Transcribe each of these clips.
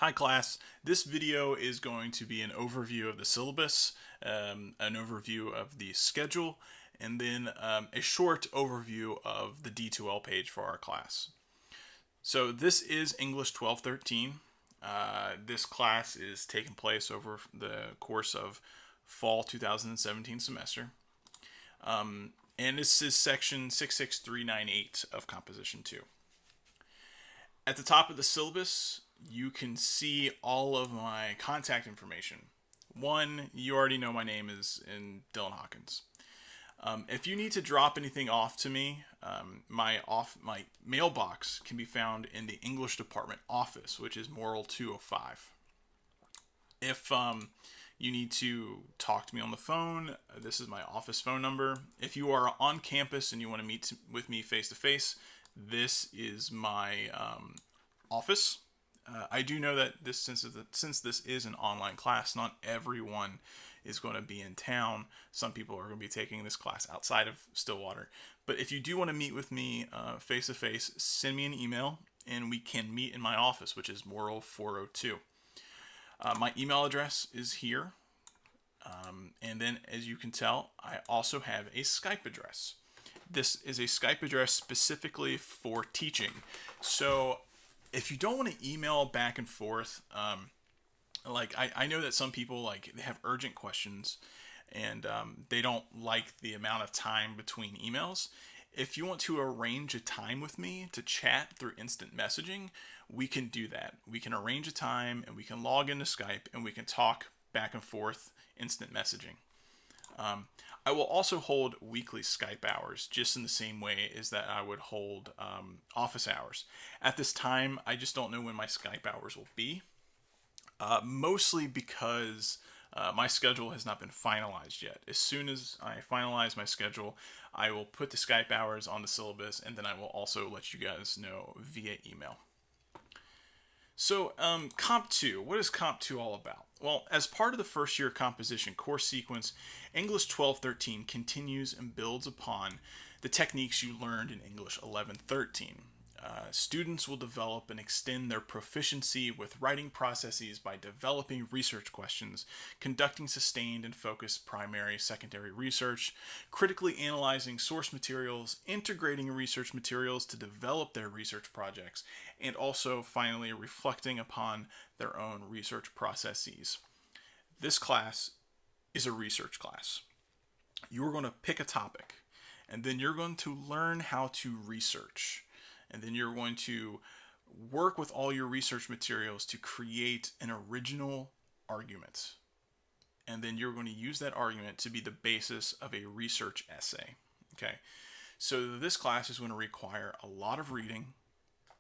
Hi class, this video is going to be an overview of the syllabus, an overview of the schedule, and then a short overview of the D2L page for our class. So this is English 1213. This class is taking place over the course of fall 2017 semester. And this is section 66398 of Composition 2. At the top of the syllabus, you can see all of my contact information. One, you already know my name is Dylan Hawkins. If you need to drop anything off to me, my mailbox can be found in the English department office, which is Morrill 205. If you need to talk to me on the phone, this is my office phone number. If you are on campus and you want to meet with me face to face, this is my office. I do know that since this is an online class, not everyone is going to be in town. Some people are going to be taking this class outside of Stillwater. But if you do want to meet with me face to face, send me an email and we can meet in my office, which is Morrill 402. My email address is here. And then, as you can tell, I also have a Skype address. This is a Skype address specifically for teaching. So if you don't want to email back and forth, I know that some people they have urgent questions and they don't like the amount of time between emails. If you want to arrange a time with me to chat through instant messaging, we can do that. We can arrange a time and we can log into Skype and we can talk back and forth instant messaging. I will also hold weekly Skype hours, just in the same way as that I would hold office hours. At this time, I just don't know when my Skype hours will be, mostly because my schedule has not been finalized yet. As soon as I finalize my schedule, I will put the Skype hours on the syllabus, and then I will also let you guys know via email. So, Comp 2, what is Comp 2 all about? Well, as part of the first year composition course sequence, English 1213 continues and builds upon the techniques you learned in English 1113. Students will develop and extend their proficiency with writing processes by developing research questions, conducting sustained and focused primary, secondary research, critically analyzing source materials, integrating research materials to develop their research projects, and also finally reflecting upon their own research processes. This class is a research class. You're going to pick a topic, and then you're going to learn how to research. And then you're going to work with all your research materials to create an original argument. And then you're going to use that argument to be the basis of a research essay. Okay, so this class is going to require a lot of reading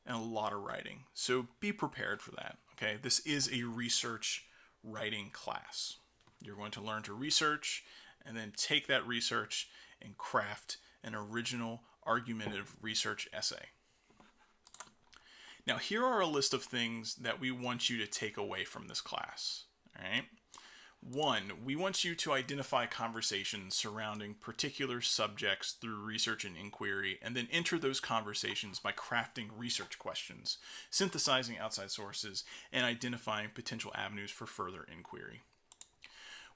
and a lot of writing. So be prepared for that. Okay, this is a research writing class. You're going to learn to research and then take that research and craft an original argumentative research essay. Now, here are a list of things that we want you to take away from this class. All right. 1, we want you to identify conversations surrounding particular subjects through research and inquiry, and then enter those conversations by crafting research questions, synthesizing outside sources, and identifying potential avenues for further inquiry.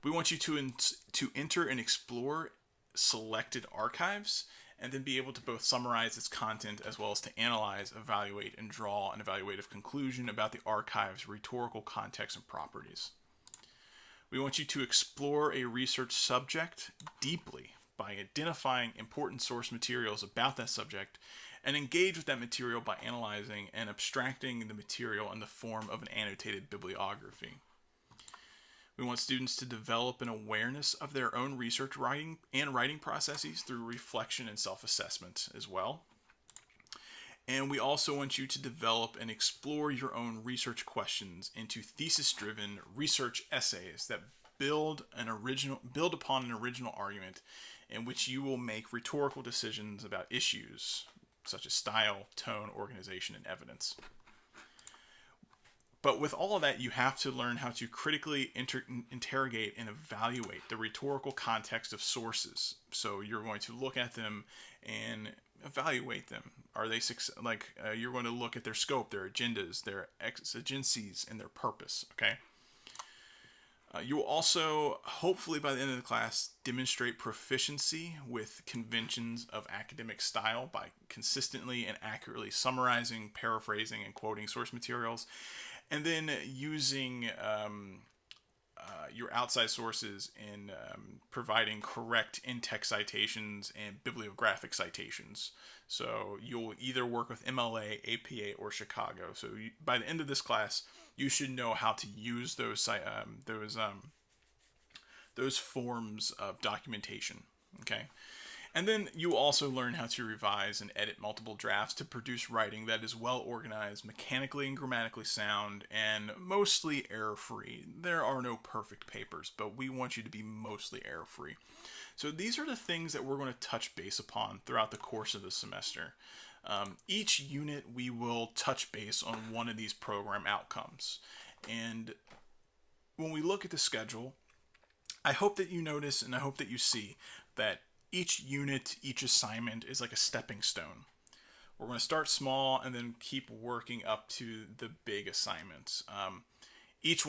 We want you to enter and explore selected archives, and then be able to both summarize its content as well as to analyze, evaluate, and draw an evaluative conclusion about the archive's rhetorical context and properties. We want you to explore a research subject deeply by identifying important source materials about that subject and engage with that material by analyzing and abstracting the material in the form of an annotated bibliography. We want students to develop an awareness of their own research writing processes through reflection and self-assessment as well. And we also want you to develop and explore your own research questions into thesis-driven research essays that build upon an original argument in which you will make rhetorical decisions about issues such as style, tone, organization, and evidence. But with all of that, you have to learn how to critically interrogate and evaluate the rhetorical context of sources. So you're going to look at them and evaluate them. Are they you're going to look at their scope, their agendas, their exigencies, and their purpose. Okay. You will also, hopefully by the end of the class, demonstrate proficiency with conventions of academic style by consistently and accurately summarizing, paraphrasing, and quoting source materials, and then using your outside sources in providing correct in-text citations and bibliographic citations. So you'll either work with MLA, APA, or Chicago. So by the end of this class, you should know how to use those forms of documentation. Okay. And then you also learn how to revise and edit multiple drafts to produce writing that is well organized, mechanically and grammatically sound, and mostly error-free. There are no perfect papers, but we want you to be mostly error-free. So these are the things that we're going to touch base upon throughout the course of the semester. Each unit we will touch base on one of these program outcomes. And when we look at the schedule, I hope that you notice and I hope that you see that each unit, each assignment is like a stepping stone. We're going to start small and then keep working up to the big assignments. Each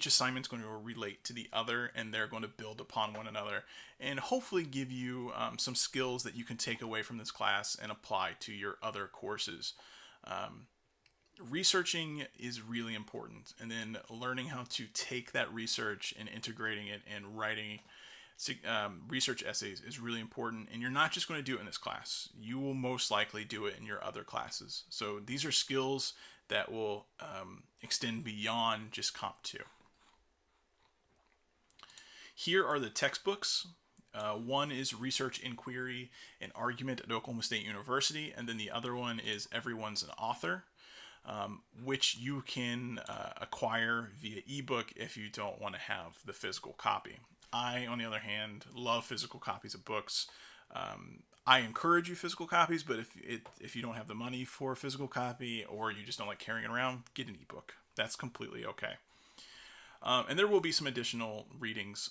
assignment is going to relate to the other, and they're going to build upon one another, and hopefully give you some skills that you can take away from this class and apply to your other courses. Researching is really important, and then learning how to take that research and integrating it and writing research essays is really important. And you're not just going to do it in this class. You will most likely do it in your other classes. So these are skills that will extend beyond just Comp 2. Here are the textbooks. One is Research Inquiry and Argument at Oklahoma State University, and then the other one is Everyone's an Author, which you can acquire via ebook if you don't want to have the physical copy. I, on the other hand, love physical copies of books. I encourage you physical copies, but if you don't have the money for a physical copy, or you just don't like carrying it around, get an ebook. That's completely okay. And there will be some additional readings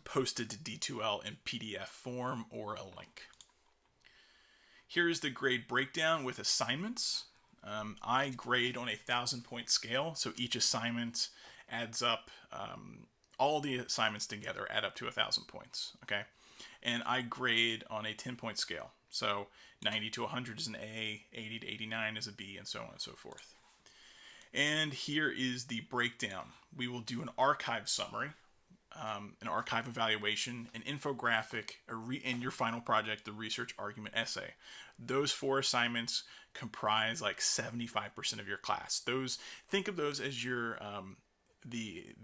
posted to D2L in PDF form or a link. Here's the grade breakdown with assignments. I grade on a 1,000-point scale, so each assignment adds up. All the assignments together add up to 1,000 points. Okay. And I grade on a 10-point scale. So 90 to 100 is an A, 80 to 89 is a B, and so on and so forth. And here is the breakdown. We will do an archive summary, an archive evaluation, an infographic, and your final project, the research argument essay. Those 4 assignments comprise like 75% of your class. Think of those as your the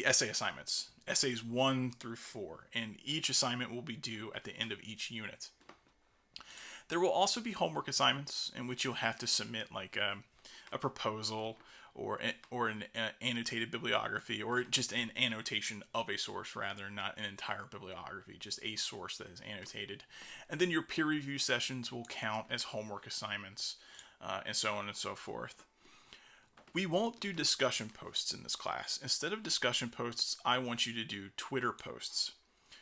essay assignments, essays 1 through 4, and each assignment will be due at the end of each unit. There will also be homework assignments in which you'll have to submit like a proposal or an annotated bibliography, or just an annotation of a source rather, not an entire bibliography, just a source that is annotated. And then your peer review sessions will count as homework assignments, and so on and so forth. We won't do discussion posts in this class. Instead of discussion posts, I want you to do Twitter posts.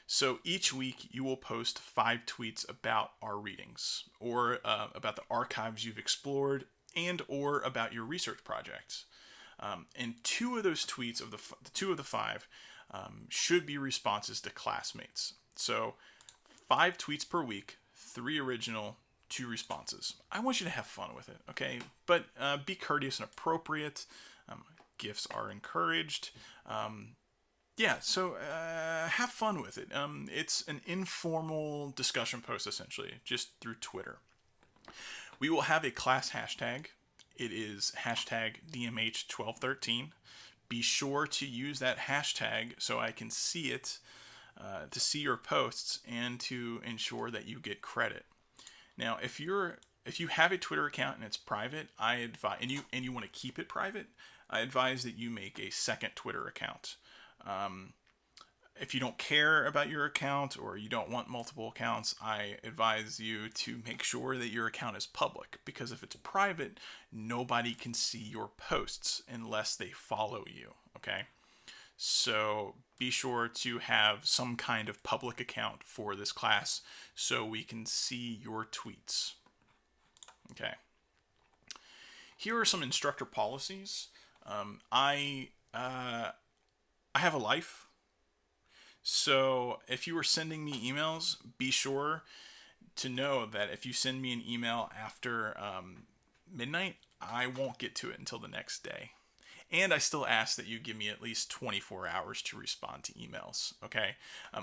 So each week you will post 5 tweets about our readings, or about the archives you've explored, and or about your research projects. And 2 of those tweets, of the 2 of the 5, should be responses to classmates. So 5 tweets per week, 3 original, 2 responses. I want you to have fun with it, okay? But be courteous and appropriate. Gifts are encouraged. So have fun with it. It's an informal discussion post, essentially, just through Twitter. We will have a class hashtag. It is hashtag DMH1213. Be sure to use that hashtag so I can see it, to see your posts, and to ensure that you get credit. Now, if you have a Twitter account and it's private, I advise, and you want to keep it private, I advise that you make a second Twitter account. If you don't care about your account, or you don't want multiple accounts, I advise you to make sure that your account is public, because if it's private, nobody can see your posts unless they follow you, okay? So be sure to have some kind of public account for this class so we can see your tweets. Okay. Here are some instructor policies. I have a life, so if you are sending me emails, be sure to know that if you send me an email after midnight, I won't get to it until the next day. And I still ask that you give me at least 24 hours to respond to emails, okay?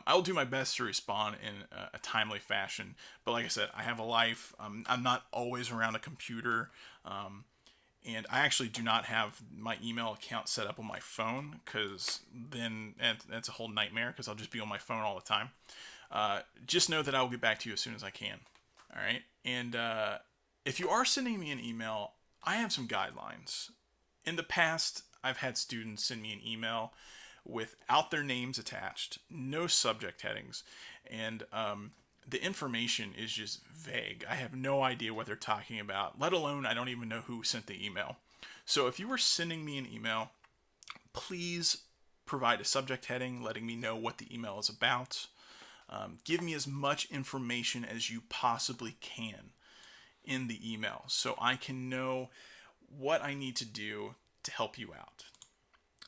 I will do my best to respond in a timely fashion, but like I said, I have a life. I'm not always around a computer, and I actually do not have my email account set up on my phone, because then that's a whole nightmare, because I'll just be on my phone all the time. Just know that I will get back to you as soon as I can, all right? And if you are sending me an email, I have some guidelines. In the past, I've had students send me an email without their names attached, no subject headings, and the information is just vague. I have no idea what they're talking about, let alone I don't even know who sent the email. So if you were sending me an email, please provide a subject heading letting me know what the email is about. Give me as much information as you possibly can in the email so I can know what I need to do to help you out.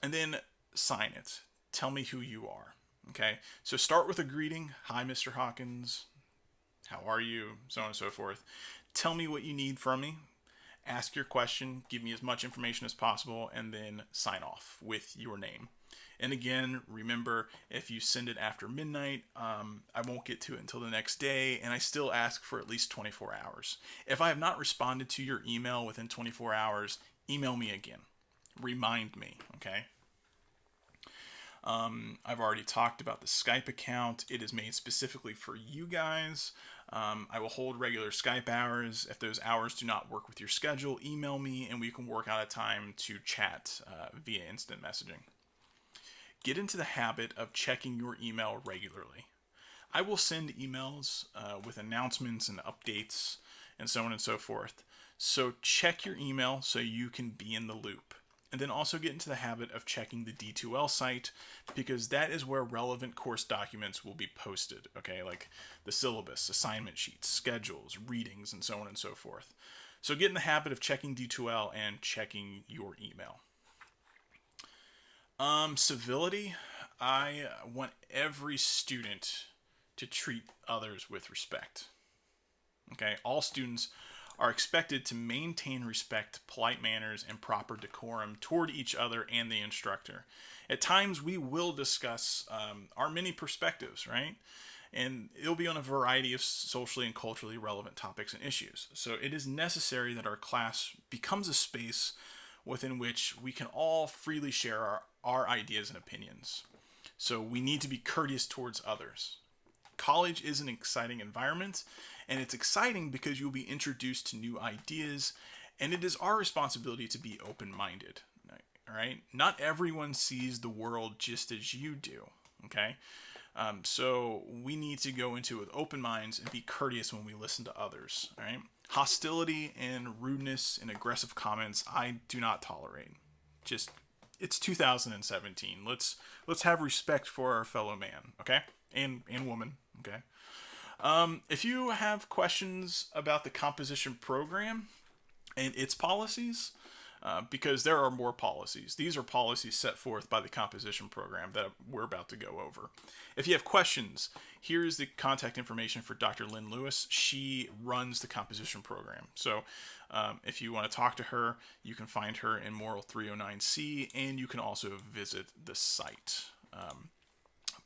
And then sign it. Tell me who you are. Okay? So start with a greeting. Hi, Mr. Hawkins. How are you? So on and so forth. Tell me what you need from me. Ask your question. Give me as much information as possible. And then sign off with your name. And again, remember, if you send it after midnight, I won't get to it until the next day, and I still ask for at least 24 hours. If I have not responded to your email within 24 hours, email me again. Remind me, okay? I've already talked about the Skype account. It is made specifically for you guys. I will hold regular Skype hours. If those hours do not work with your schedule, email me, and we can work out a time to chat via instant messaging. Get into the habit of checking your email regularly. I will send emails with announcements and updates and so on and so forth. So check your email so you can be in the loop. And then also get into the habit of checking the D2L site, because that is where relevant course documents will be posted, okay? Like the syllabus, assignment sheets, schedules, readings, and so on and so forth. So get in the habit of checking D2L and checking your email. Civility. I want every student to treat others with respect. Okay, all students are expected to maintain respect, polite manners, and proper decorum toward each other and the instructor. At times, we will discuss our many perspectives, right? And it'll be on a variety of socially and culturally relevant topics and issues. So it is necessary that our class becomes a space within which we can all freely share our ideas and opinions. So we need to be courteous towards others. College is an exciting environment, and it's exciting because you'll be introduced to new ideas, and it is our responsibility to be open-minded. All right? Not everyone sees the world just as you do, okay? So we need to go into it with open minds and be courteous when we listen to others, all right? Hostility and rudeness and aggressive comments, I do not tolerate. Just, it's 2017. Let's have respect for our fellow man, okay? And woman, okay? If you have questions about the composition program and its policies, because there are more policies. These are policies set forth by the composition program that we're about to go over. If you have questions, here's the contact information for Dr. Lynn Lewis. She runs the composition program. So if you want to talk to her, you can find her in Moral 309C, and you can also visit the site.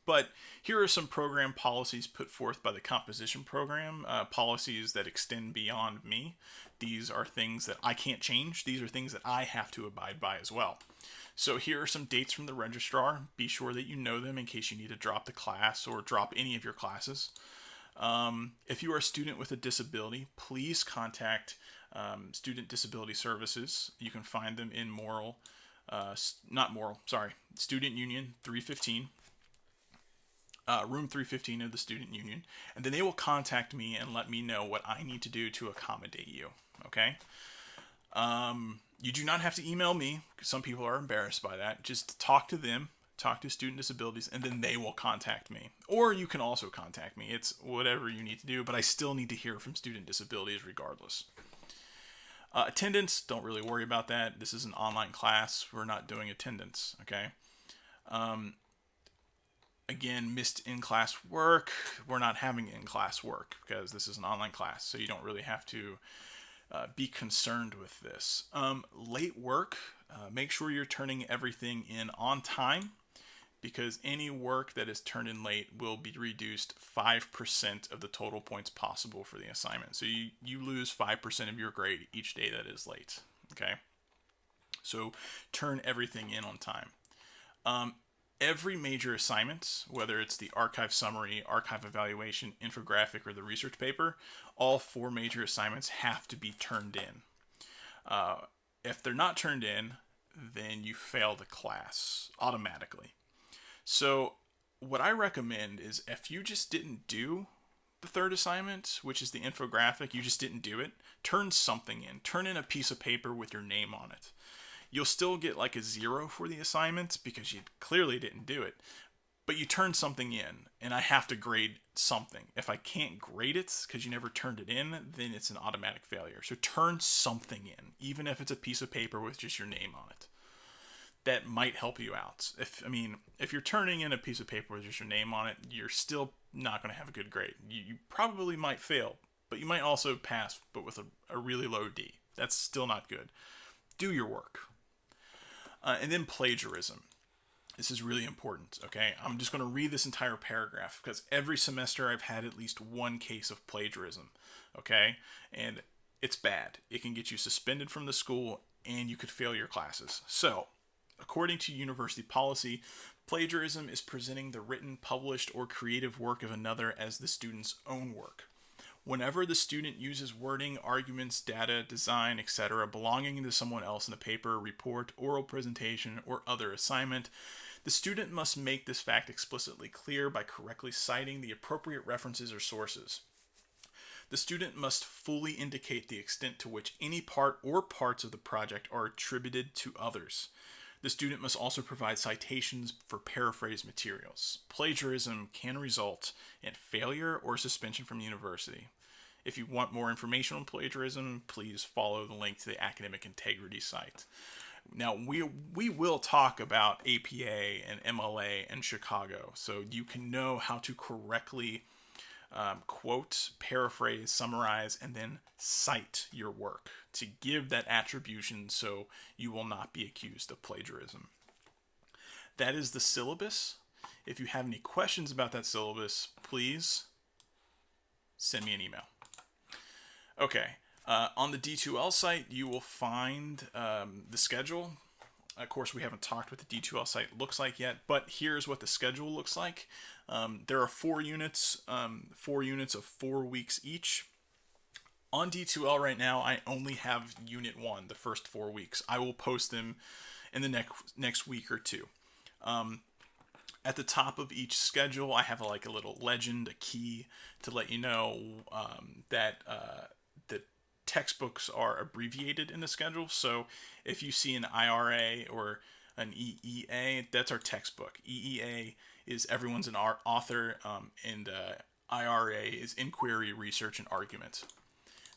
But here are some program policies put forth by the composition program, policies that extend beyond me. These are things that I can't change. These are things that I have to abide by as well. So here are some dates from the registrar. Be sure that you know them in case you need to drop the class or drop any of your classes. If you are a student with a disability, please contact Student Disability Services. You can find them in Student Union 315. Room 315 of the Student Union, and then they will contact me and let me know what I need to do to accommodate you, okay? You do not have to email me, because some people are embarrassed by that. Just talk to them, talk to Student Disabilities, and then they will contact me. Or you can also contact me. It's whatever you need to do, but I still need to hear from Student Disabilities regardless. Attendance, don't really worry about that. This is an online class. We're not doing attendance, okay? Again, missed in-class work. We're not having in-class work because this is an online class, so you don't really have to be concerned with this. Late work, make sure you're turning everything in on time, because any work that is turned in late will be reduced 5% of the total points possible for the assignment. So you lose 5% of your grade each day that is late, okay? So turn everything in on time. Every major assignment, whether it's the archive summary, archive evaluation, infographic, or the research paper, all 4 major assignments have to be turned in. If they're not turned in, then you fail the class automatically. So what I recommend is if you just didn't do the 3rd assignment, which is the infographic, you just didn't do it, turn something in. Turn in a piece of paper with your name on it. You'll still get like a 0 for the assignment because you clearly didn't do it. But you turned something in, and I have to grade something. If I can't grade it because you never turned it in, then it's an automatic failure. So turn something in, even if it's a piece of paper with just your name on it. That might help you out. If you're turning in a piece of paper with just your name on it, you're still not going to have a good grade. You probably might fail, but you might also pass, but with a really low D. That's still not good. Do your work. And then plagiarism. This is really important, okay? I'm just going to read this entire paragraph because every semester I've had at least one case of plagiarism, okay? And it's bad. It can get you suspended from the school and you could fail your classes. So, according to university policy, plagiarism is presenting the written, published, or creative work of another as the student's own work. Whenever the student uses wording, arguments, data, design, etc. belonging to someone else in a paper, report, oral presentation, or other assignment, the student must make this fact explicitly clear by correctly citing the appropriate references or sources. The student must fully indicate the extent to which any part or parts of the project are attributed to others. The student must also provide citations for paraphrased materials. Plagiarism can result in failure or suspension from the university. If you want more information on plagiarism, please follow the link to the Academic Integrity site. Now, we will talk about APA and MLA in Chicago, so you can know how to correctly quote, paraphrase, summarize, and then cite your work to give that attribution so you will not be accused of plagiarism. That is the syllabus. If you have any questions about that syllabus, please send me an email. Okay, on the D2L site, you will find the schedule. Of course, we haven't talked what the D2L site looks like yet, but here's what the schedule looks like. There are 4 units, 4 units of 4 weeks each. On D2L right now, I only have Unit 1, the first 4 weeks. I will post them in the next week or two. At the top of each schedule, I have like a little legend, a key to let you know that the textbooks are abbreviated in the schedule. So if you see an IRA or an EEA, that's our textbook. EEA is everyone's an author, and IRA is inquiry, research, and argument.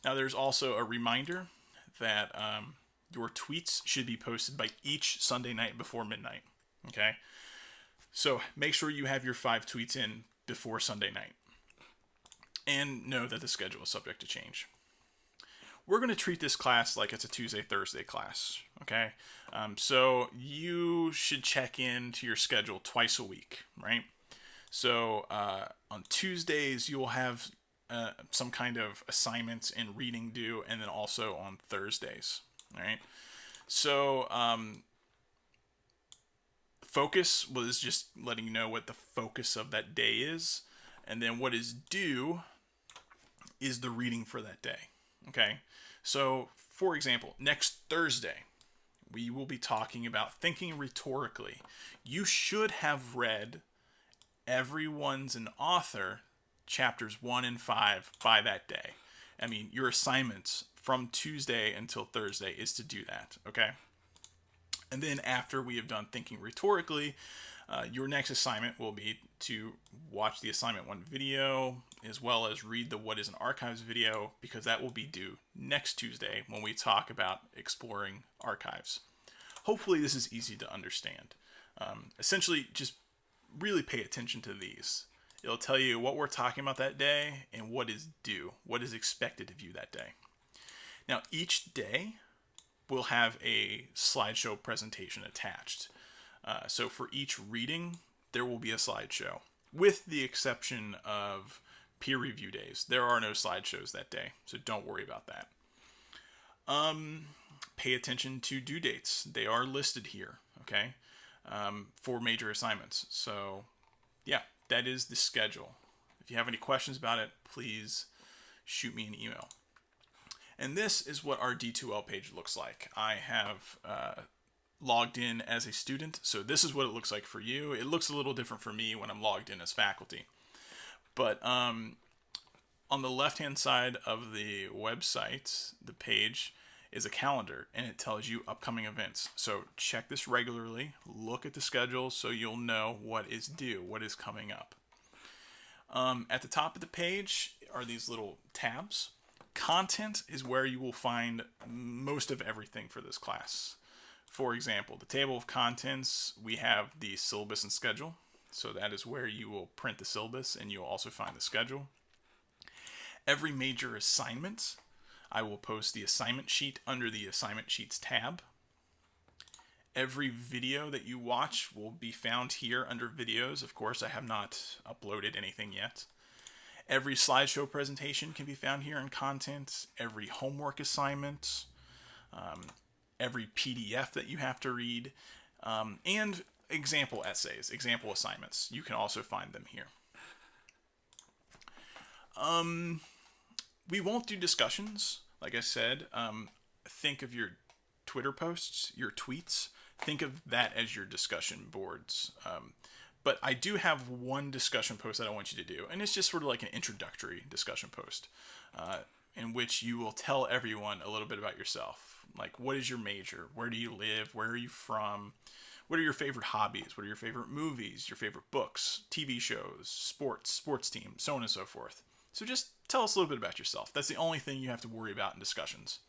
Now there's also a reminder that your tweets should be posted by each Sunday night before midnight. Okay? So make sure you have your 5 tweets in before Sunday night. And know that the schedule is subject to change. We're going to treat this class like it's a Tuesday-Thursday class, okay? So you should check into your schedule twice a week, right? So on Tuesdays, you will have some kind of assignments and reading due, and then also on Thursdays, all right? So focus was just letting you know what the focus of that day is, and then what is due is the reading for that day, okay? So, for example, next Thursday, we will be talking about thinking rhetorically. You should have read Everyone's an Author, chapters 1 and 5 by that day. I mean, your assignments from Tuesday until Thursday is to do that, okay? And then after we have done thinking rhetorically, Your next assignment will be to watch the assignment 1 video, as well as read the What is an Archives video, because that will be due next Tuesday when we talk about exploring archives. Hopefully this is easy to understand. Essentially, just really pay attention to these. It'll tell you what we're talking about that day and what is due, what is expected of you that day. Now, each day will have a slideshow presentation attached. So for each reading, there will be a slideshow, with the exception of peer review days. There are no slideshows that day, so don't worry about that. Pay attention to due dates. They are listed here, okay, for major assignments. So, yeah, that is the schedule. If you have any questions about it, please shoot me an email. And this is what our D2L page looks like. I have logged in as a student, so this is what it looks like for you. It looks a little different for me when I'm logged in as faculty. But on the left-hand side of the website, the page is a calendar, and it tells you upcoming events. So check this regularly, look at the schedule so you'll know what is due, what is coming up. At the top of the page are these little tabs. Content is where you will find most of everything for this class. For example, the table of contents, we have the syllabus and schedule. So that is where you will print the syllabus, and you'll also find the schedule. Every major assignment, I will post the assignment sheet under the assignment sheets tab. Every video that you watch will be found here under videos. Of course, I have not uploaded anything yet. Every slideshow presentation can be found here in content. Every homework assignment, every PDF that you have to read, and example essays, example assignments. You can also find them here. We won't do discussions. Like I said, think of your Twitter posts, your tweets. Think of that as your discussion boards. But I do have one discussion post that I want you to do, and it's just sort of like an introductory discussion post in which you will tell everyone a little bit about yourself. Like, what is your major? Where do you live? Where are you from? What are your favorite hobbies? What are your favorite movies? Your favorite books, TV shows, sports team, so on and so forth. So just tell us a little bit about yourself. That's the only thing you have to worry about in discussions.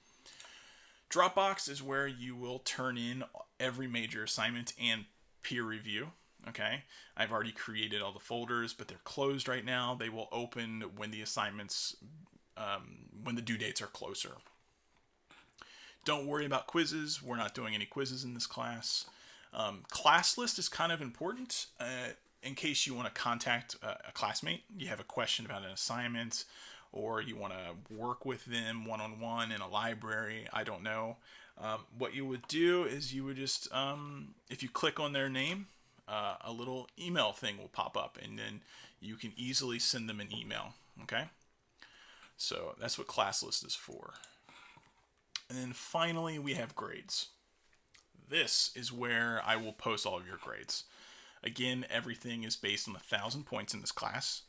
Dropbox is where you will turn in every major assignment and peer review. Okay, I've already created all the folders, but they're closed right now. They will open when the assignments, when the due dates are closer. Don't worry about quizzes. We're not doing any quizzes in this class. Class list is kind of important in case you want to contact a classmate. You have a question about an assignment, or you want to work with them one-on-one in a library. I don't know. What you would do is you would just, if you click on their name, a little email thing will pop up, and then you can easily send them an email. Okay, so that's what class list is for. And then finally, we have grades. This is where I will post all of your grades. Again, everything is based on 1,000 points in this class,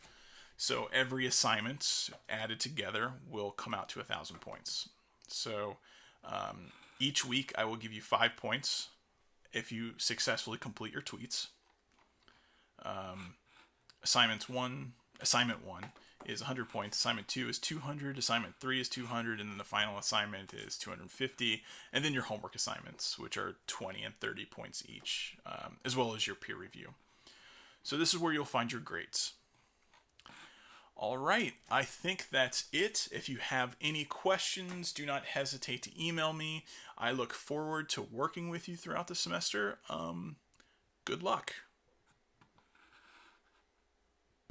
so every assignment added together will come out to 1,000 points. So each week I will give you 5 points if you successfully complete your tweets. Assignment 1 is 100 points. Assignment 2 is 200. Assignment 3 is 200. And then the final assignment is 250. And then your homework assignments, which are 20 and 30 points each, as well as your peer review. So this is where you'll find your grades. All right, I think that's it. If you have any questions, do not hesitate to email me. I look forward to working with you throughout the semester. Good luck.